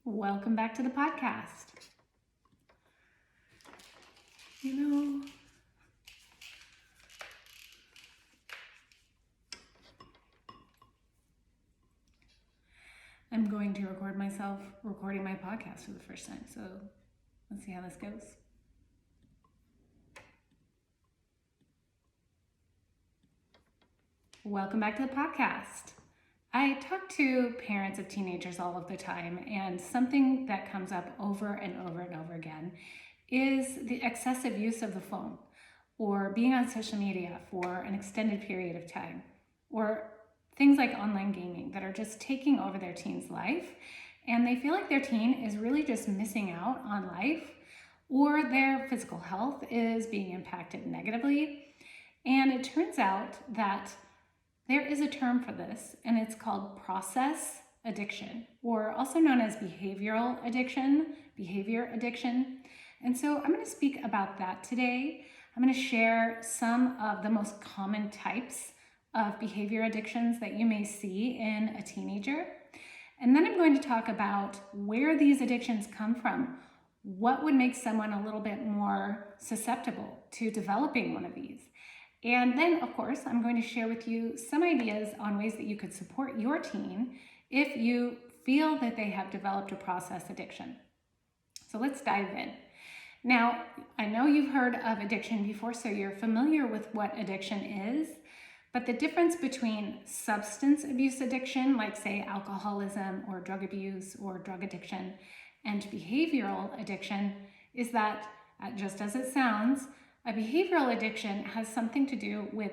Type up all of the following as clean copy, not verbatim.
Welcome back to the podcast. I'm going to record myself recording my podcast for the first time, so let's see how this goes. Welcome back to the podcast. I talk to parents of teenagers all of the time, and something that comes up over and over and over again is the excessive use of the phone or being on social media for an extended period of time, or things like online gaming that are just taking over their teen's life, and they feel like their teen is really just missing out on life, or their physical health is being impacted negatively. And it turns out that there is a term for this, and it's called process addiction, or also known as behavior addiction. And so I'm going to speak about that today. I'm going to share some of the most common types of behavior addictions that you may see in a teenager. And then I'm going to talk about where these addictions come from. What would make someone a little bit more susceptible to developing one of these? And then, of course, I'm going to share with you some ideas on ways that you could support your teen if you feel that they have developed a process addiction. So let's dive in. Now, I know you've heard of addiction before, so you're familiar with what addiction is, but the difference between substance abuse addiction, like say alcoholism or drug abuse or drug addiction, and behavioral addiction is that, just as it sounds, a behavioral addiction has something to do with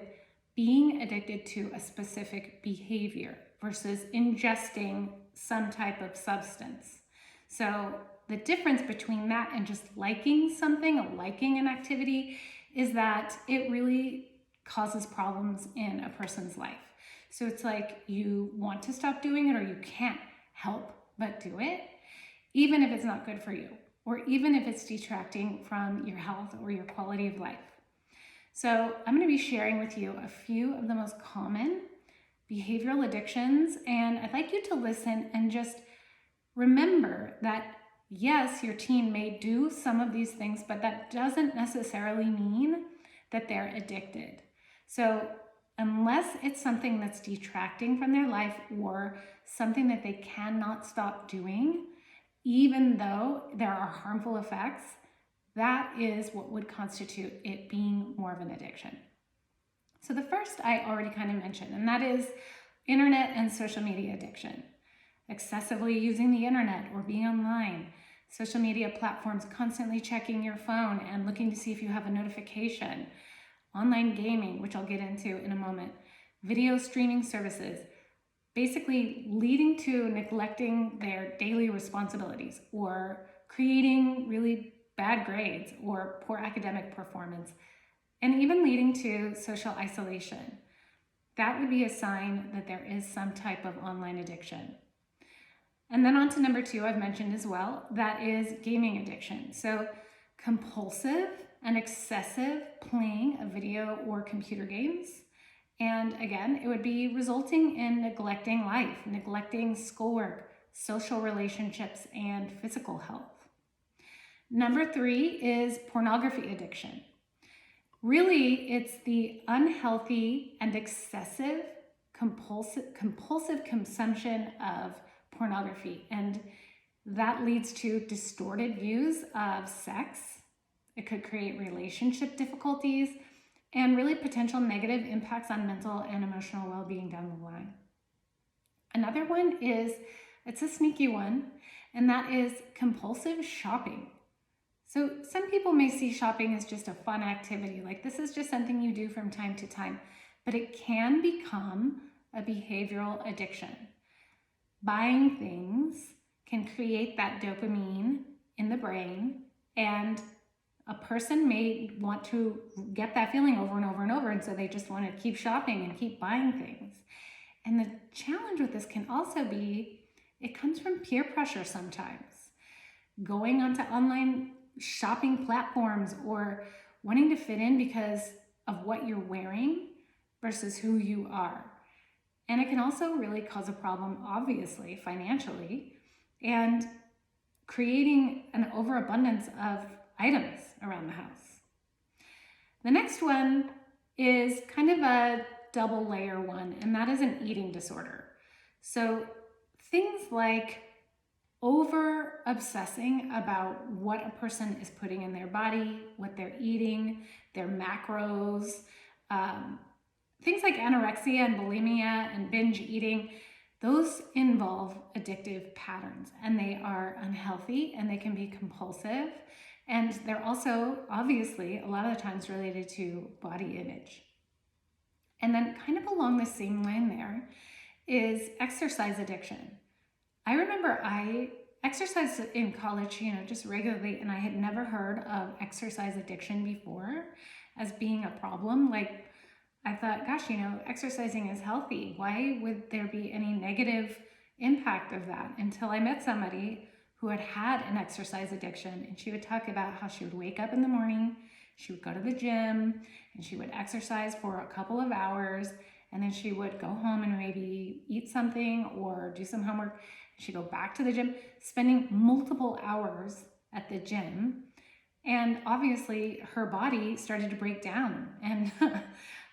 being addicted to a specific behavior versus ingesting some type of substance. So the difference between that and just liking something, liking an activity, is that it really causes problems in a person's life. So it's like you want to stop doing it or you can't help but do it, even if it's not good for you, or even if it's detracting from your health or your quality of life. So I'm going to be sharing with you a few of the most common behavioral addictions, and I'd like you to listen and just remember that yes, your teen may do some of these things, but that doesn't necessarily mean that they're addicted. So unless it's something that's detracting from their life or something that they cannot stop doing, even though there are harmful effects, that is what would constitute it being more of an addiction. So the first I already kind of mentioned, and that is internet and social media addiction. Excessively using the internet or being online, social media platforms constantly checking your phone and looking to see if you have a notification, online gaming, which I'll get into in a moment, video streaming services, basically leading to neglecting their daily responsibilities or creating really bad grades or poor academic performance, and even leading to social isolation. That would be a sign that there is some type of online addiction. And then on to number 2, I've mentioned as well, that is gaming addiction. So compulsive and excessive playing of video or computer games. And again, it would be resulting in neglecting life, neglecting schoolwork, social relationships, and physical health. Number 3 is pornography addiction. Really, it's the unhealthy and excessive compulsive consumption of pornography, and that leads to distorted views of sex. It could create relationship difficulties and really potential negative impacts on mental and emotional well-being down the line. Another one is, it's a sneaky one, and that is compulsive shopping. So some people may see shopping as just a fun activity, like this is just something you do from time to time, but it can become a behavioral addiction. Buying things can create that dopamine in the brain, and a person may want to get that feeling over and over and over, and so they just want to keep shopping and keep buying things. And the challenge with this can also be, it comes from peer pressure sometimes. Going onto online shopping platforms or wanting to fit in because of what you're wearing versus who you are. And it can also really cause a problem, obviously, financially. And creating an overabundance of items around the house. The next one is kind of a double layer one, and that is an eating disorder. So things like over obsessing about what a person is putting in their body, what they're eating, their macros, things like anorexia and bulimia and binge eating, those involve addictive patterns, and they are unhealthy and they can be compulsive. And they're also obviously a lot of the times related to body image. And then kind of along the same line there is exercise addiction. I remember I exercised in college, just regularly, and I had never heard of exercise addiction before as being a problem. Like, I thought, gosh, exercising is healthy. Why would there be any negative impact of that? Until I met somebody who had had an exercise addiction, and she would talk about how she would wake up in the morning, she would go to the gym, and she would exercise for a couple of hours, and then she would go home and maybe eat something or do some homework. She'd go back to the gym, spending multiple hours at the gym. And obviously her body started to break down. And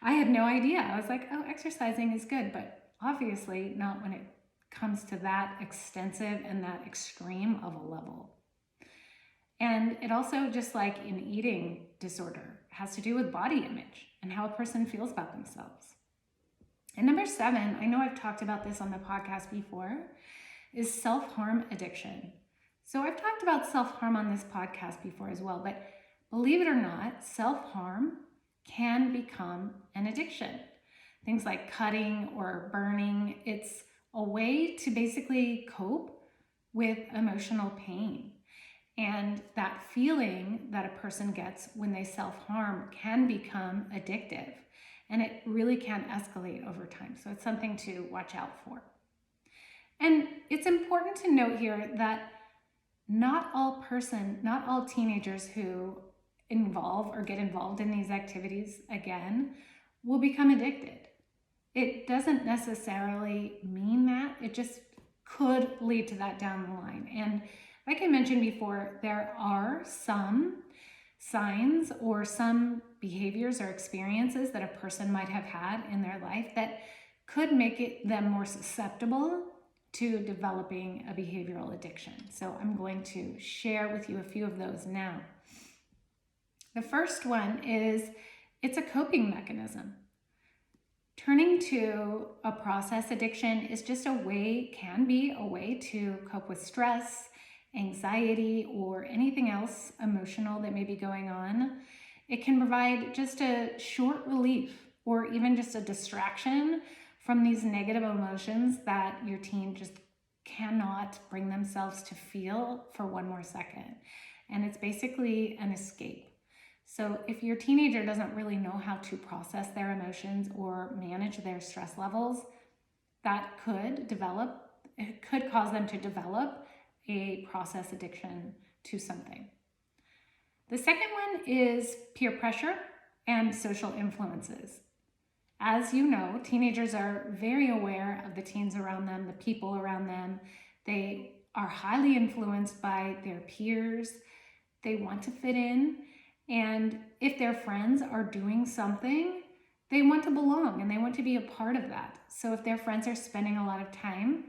I had no idea. I was like, oh, exercising is good, but obviously not when it comes to that extensive and that extreme of a level. And it also, just like in eating disorder, has to do with body image and how a person feels about themselves. And number 7, I know I've talked about this on the podcast before, is self-harm addiction. So I've talked about self-harm on this podcast before as well, but believe it or not, self-harm can become an addiction. Things like cutting or burning, it's a way to basically cope with emotional pain. And that feeling that a person gets when they self-harm can become addictive, and it really can escalate over time. So it's something to watch out for. And it's important to note here that not all teenagers who get involved in these activities again will become addicted. It doesn't necessarily mean that. It just could lead to that down the line. And like I mentioned before, there are some signs or some behaviors or experiences that a person might have had in their life that could make them more susceptible to developing a behavioral addiction. So I'm going to share with you a few of those now. The first one is it's a coping mechanism. Turning to a process addiction is can be a way to cope with stress, anxiety, or anything else emotional that may be going on. It can provide just a short relief or even just a distraction from these negative emotions that your teen just cannot bring themselves to feel for one more second. And it's basically an escape. So if your teenager doesn't really know how to process their emotions or manage their stress levels, that could cause them to develop a process addiction to something. The second one is peer pressure and social influences. As you know, teenagers are very aware of the teens around them, the people around them. They are highly influenced by their peers. They want to fit in. And if their friends are doing something, they want to belong and they want to be a part of that. So if their friends are spending a lot of time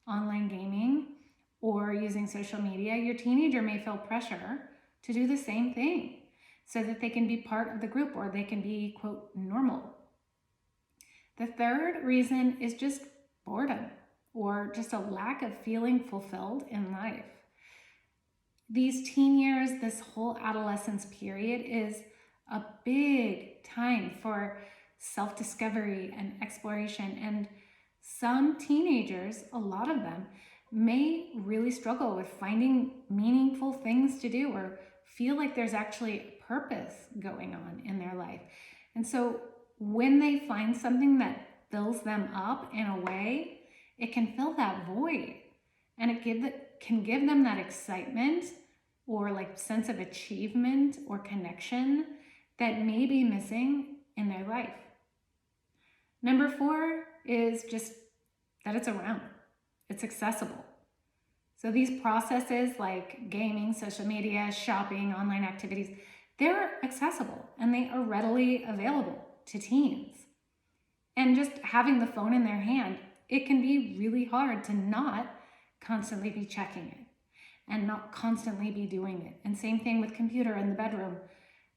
online gaming or using social media, your teenager may feel pressure to do the same thing so that they can be part of the group or they can be, quote, normal. The third reason is just boredom or just a lack of feeling fulfilled in life. These teen years, this whole adolescence period is a big time for self-discovery and exploration. And some teenagers, a lot of them, may really struggle with finding meaningful things to do or feel like there's actually a purpose going on in their life. And so when they find something that fills them up in a way, it can fill that void, and it can give them that excitement or like sense of achievement or connection that may be missing in their life. Number 4 is just that it's around. It's accessible. So these processes like gaming, social media, shopping, online activities, they're accessible and they are readily available to teens. And just having the phone in their hand, it can be really hard to not constantly be checking it and not constantly be doing it. And same thing with computer in the bedroom.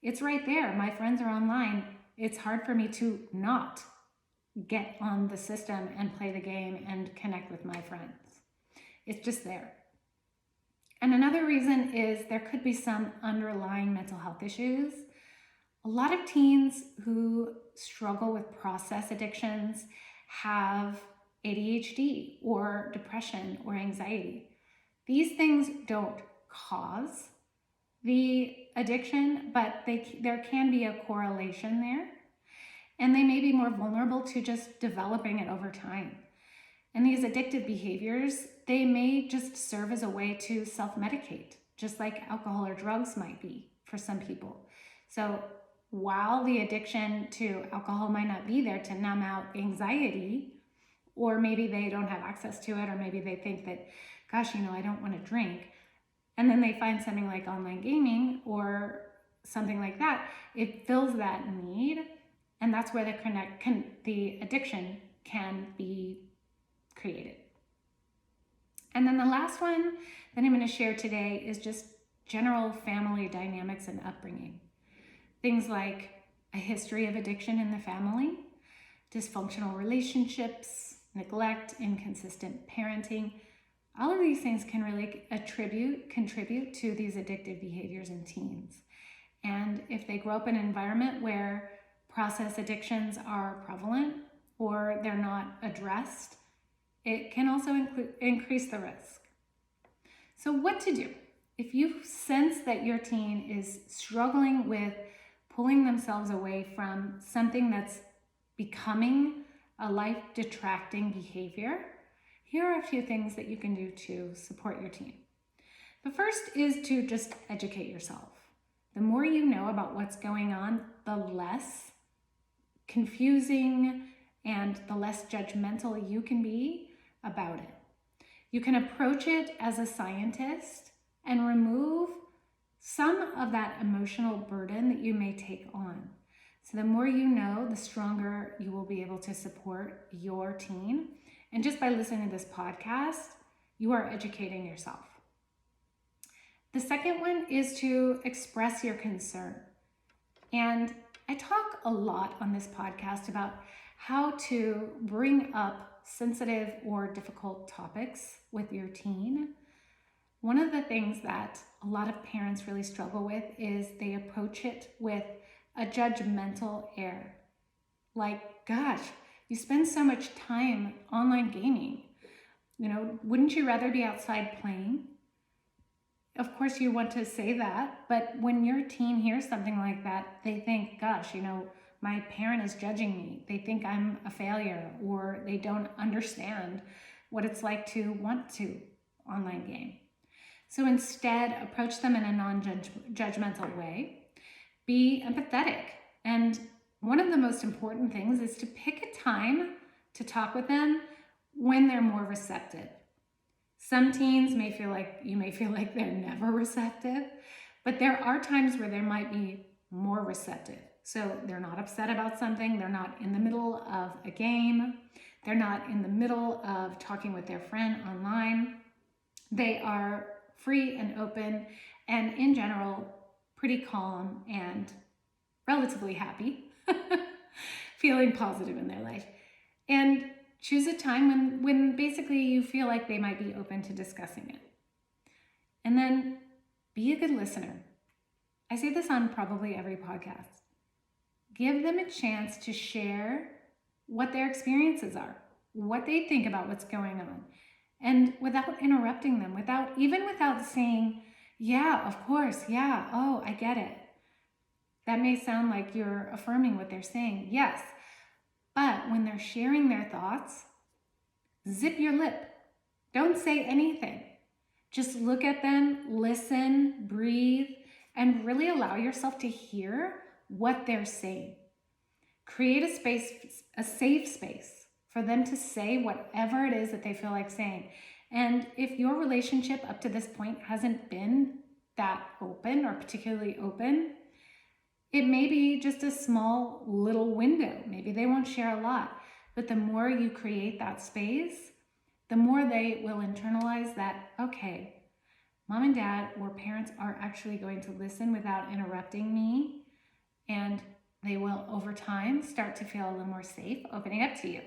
It's right there. My friends are online. It's hard for me to not get on the system and play the game and connect with my friends. It's just there. And another reason is there could be some underlying mental health issues. A lot of teens who struggle with process addictions have ADHD or depression or anxiety. These things don't cause the addiction, but there can be a correlation there. And they may be more vulnerable to just developing it over time. And these addictive behaviors, they may just serve as a way to self-medicate, just like alcohol or drugs might be for some people. So while the addiction to alcohol might not be there to numb out anxiety, or maybe they don't have access to it, or maybe they think that, gosh, I don't want to drink, and then they find something like online gaming or something like that, it fills that need, and that's where the addiction can be created. And then the last one that I'm going to share today is just general family dynamics and upbringing. Things like a history of addiction in the family, dysfunctional relationships, neglect, inconsistent parenting. All of these things can really contribute to these addictive behaviors in teens. And if they grow up in an environment where process addictions are prevalent or they're not addressed, it can also increase the risk. So what to do? If you sense that your teen is struggling with pulling themselves away from something that's becoming a life-detracting behavior, here are a few things that you can do to support your teen. The first is to just educate yourself. The more you know about what's going on, the less confusing and the less judgmental you can be about it. You can approach it as a scientist and remove some of that emotional burden that you may take on. So the more you know, the stronger you will be able to support your teen. And just by listening to this podcast, you are educating yourself. The second one is to express your concern. And I talk a lot on this podcast about how to bring up sensitive or difficult topics with your teen. One of the things that a lot of parents really struggle with is they approach it with a judgmental air. Like, gosh, you spend so much time online gaming. Wouldn't you rather be outside playing? Of course you want to say that, but when your teen hears something like that, they think, gosh, my parent is judging me. They think I'm a failure, or they don't understand what it's like to want to online game. So instead, approach them in a non-judgmental way. Be empathetic. And one of the most important things is to pick a time to talk with them when they're more receptive. Some teens may feel like they're never receptive, but there are times where they might be more receptive. So they're not upset about something. They're not in the middle of a game. They're not in the middle of talking with their friend online. They are free and open and in general, pretty calm and relatively happy, feeling positive in their life. And choose a time when basically you feel like they might be open to discussing it. And then be a good listener. I say this on probably every podcast. Give them a chance to share what their experiences are, what they think about what's going on, and without interrupting them, without saying, yeah, of course, yeah, oh, I get it. That may sound like you're affirming what they're saying, yes, but when they're sharing their thoughts, zip your lip. Don't say anything. Just look at them, listen, breathe, and really allow yourself to hear what they're saying. Create a safe space for them to say whatever it is that they feel like saying. And if your relationship up to this point hasn't been that open or particularly open, it may be just a small little window. Maybe they won't share a lot, but the more you create that space, the more they will internalize that, okay, mom and dad or parents are actually going to listen without interrupting me, and they will over time start to feel a little more safe opening up to you.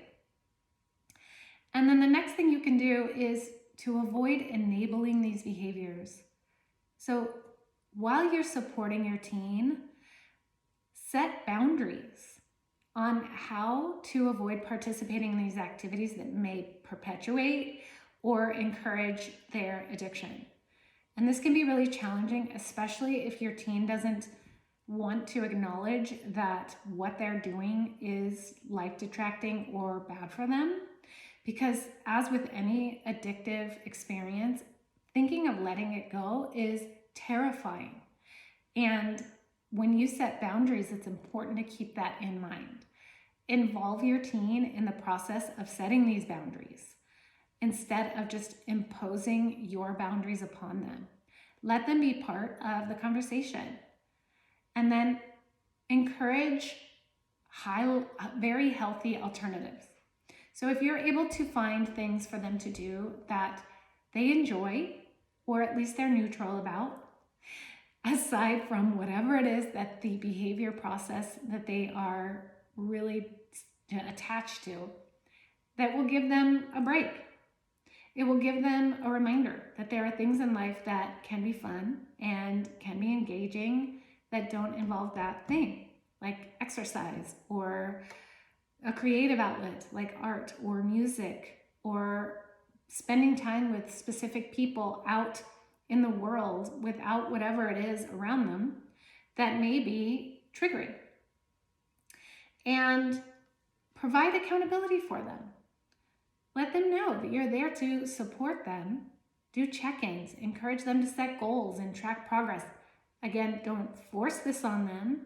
And then the next thing you can do is to avoid enabling these behaviors. So while you're supporting your teen, set boundaries on how to avoid participating in these activities that may perpetuate or encourage their addiction. And this can be really challenging, especially if your teen doesn't want to acknowledge that what they're doing is life detracting or bad for them. Because as with any addictive experience, thinking of letting it go is terrifying. And when you set boundaries, it's important to keep that in mind. Involve your teen in the process of setting these boundaries instead of just imposing your boundaries upon them. Let them be part of the conversation. And then encourage very healthy alternatives. So if you're able to find things for them to do that they enjoy, or at least they're neutral about, aside from whatever it is that the behavior process that they are really attached to, that will give them a break. It will give them a reminder that there are things in life that can be fun and can be engaging that don't involve that thing, like exercise or a creative outlet like art or music, or spending time with specific people out in the world without whatever it is around them that may be triggering. And provide accountability for them. Let them know that you're there to support them. Do check-ins, encourage them to set goals and track progress. Again, don't force this on them,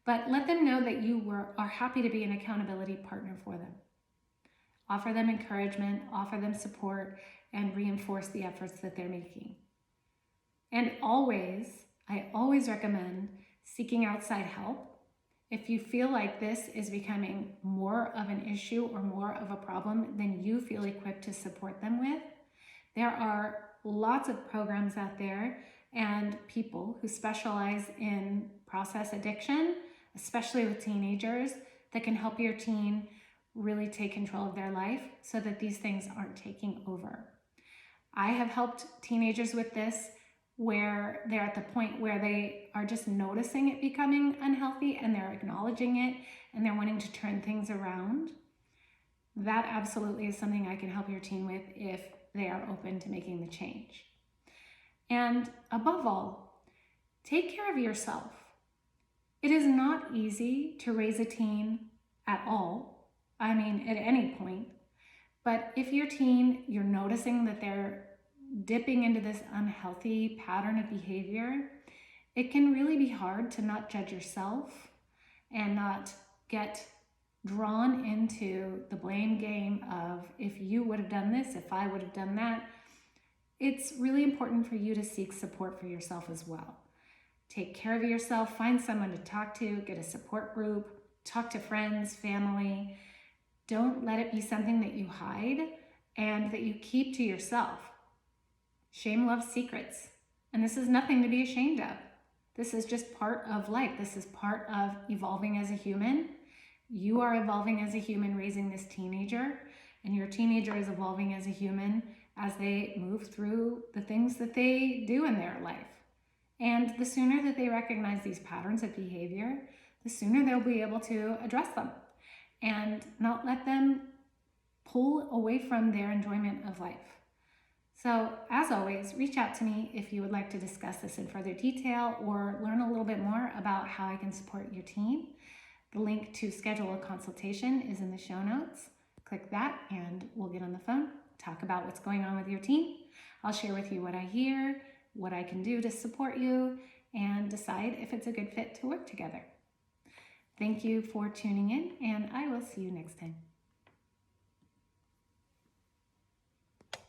but let them know that you are happy to be an accountability partner for them. Offer them encouragement, offer them support, and reinforce the efforts that they're making. And I always recommend seeking outside help. If you feel like this is becoming more of an issue or more of a problem than you feel equipped to support them with, there are lots of programs out there and people who specialize in process addiction, especially with teenagers, that can help your teen really take control of their life so that these things aren't taking over. I have helped teenagers with this where they're at the point where they are just noticing it becoming unhealthy and they're acknowledging it and they're wanting to turn things around. That absolutely is something I can help your teen with if they are open to making the change. And above all, take care of yourself. It is not easy to raise a teen at all. I mean, at any point. But if your teen, you're noticing that they're dipping into this unhealthy pattern of behavior, it can really be hard to not judge yourself and not get drawn into the blame game of, if you would have done this, if I would have done that. It's really important for you to seek support for yourself as well. Take care of yourself, find someone to talk to, get a support group, talk to friends, family. Don't let it be something that you hide and that you keep to yourself. Shame loves secrets, and this is nothing to be ashamed of. This is just part of life. This is part of evolving as a human. You are evolving as a human raising this teenager, and your teenager is evolving as a human as they move through the things that they do in their life. And the sooner that they recognize these patterns of behavior, the sooner they'll be able to address them and not let them pull away from their enjoyment of life. So, as always, reach out to me if you would like to discuss this in further detail or learn a little bit more about how I can support your teen. The link to schedule a consultation is in the show notes. Click that and we'll get on the phone, talk about what's going on with your teen. I'll share with you what I hear, what I can do to support you, and decide if it's a good fit to work together. Thank you for tuning in, and I will see you next time.